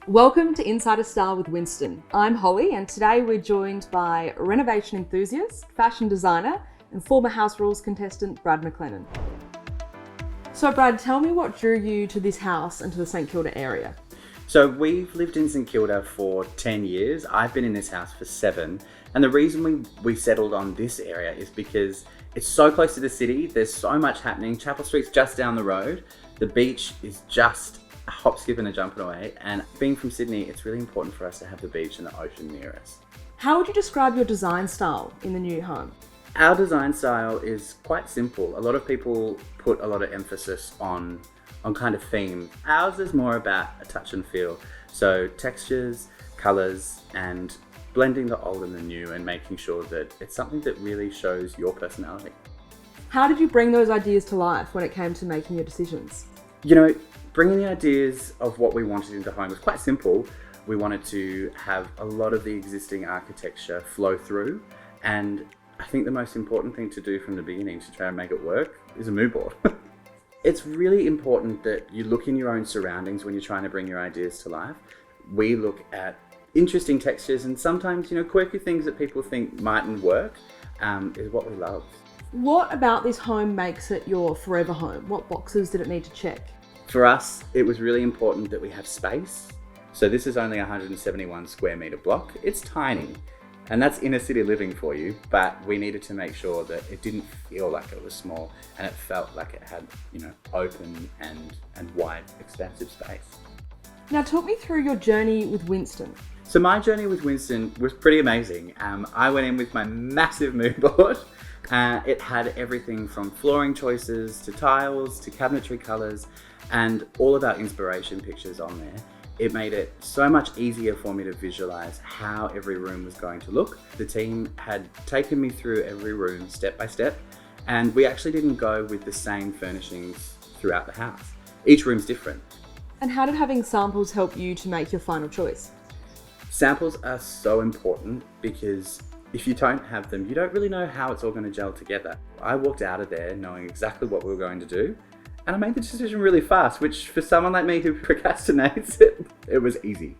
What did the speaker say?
Welcome to Insider Style with Winston. I'm Holly, and today we're joined by renovation enthusiast, fashion designer, and former House Rules contestant Brad McLennan. So Brad, tell me what drew you to this house and to the St Kilda area? So we've lived in St Kilda for 10 years. I've been in this house for 7. And the reason we settled on this area is because it's so close to the city. There's so much happening. Chapel Street's just down the road. The beach is just a hop, skip and a jump away. And being from Sydney, it's really important for us to have the beach and the ocean near us. How would you describe your design style in the new home? Our design style is quite simple. A lot of people put a lot of emphasis on kind of theme. Ours is more about a touch and feel. So textures, colours, and blending the old and the new and making sure that it's something that really shows your personality. How did you bring those ideas to life when it came to making your decisions? Bringing the ideas of what we wanted into home was quite simple. We wanted to have a lot of the existing architecture flow through, and I think the most important thing to do from the beginning to try and make it work is a mood board. It's really important that you look in your own surroundings when you're trying to bring your ideas to life. We look at interesting textures and sometimes, quirky things that people think mightn't work is what we love. What about this home makes it your forever home? What boxes did it need to check? For us, it was really important that we have space. So this is only a 171 square metre block. It's tiny, and that's inner city living for you, but we needed to make sure that it didn't feel like it was small and it felt like it had, open and wide, expansive space. Now talk me through your journey with Winston. So my journey with Winston was pretty amazing. I went in with my massive mood board. It had everything from flooring choices to tiles to cabinetry colours and all of our inspiration pictures on there. It made it so much easier for me to visualise how every room was going to look. The team had taken me through every room step by step, and we actually didn't go with the same furnishings throughout the house. Each room's different. And how did having samples help you to make your final choice? Samples are so important because if you don't have them, you don't really know how it's all going to gel together. I walked out of there knowing exactly what we were going to do, and I made the decision really fast, which for someone like me who procrastinates, it was easy.